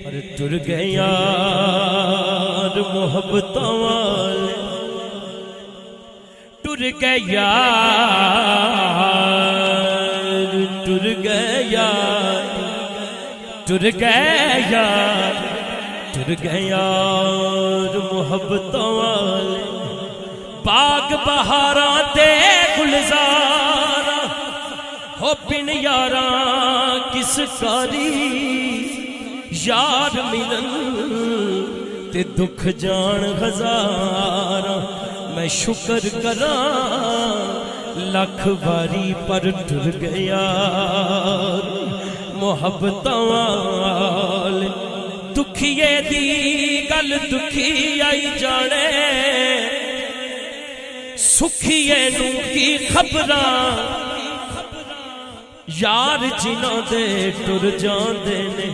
ٹر گئے یار محبتاں والے، ٹر گئے یار، ٹر گئے یار، ٹر گئے یار، ٹر گئے یار محبتاں والے، باغ بہاراں تے گلزاراں ہو بن یاراں کس کاری، یار ملن تے دکھ جان ہزاراں، میں شکر کراں لکھ باری پر ٹر گئے یار محبتاں والے، دکھیے دی گل دکھی آئی جانے، سکھیے نوں کی خبراں، یار جنہاں دے ٹر جاندے نے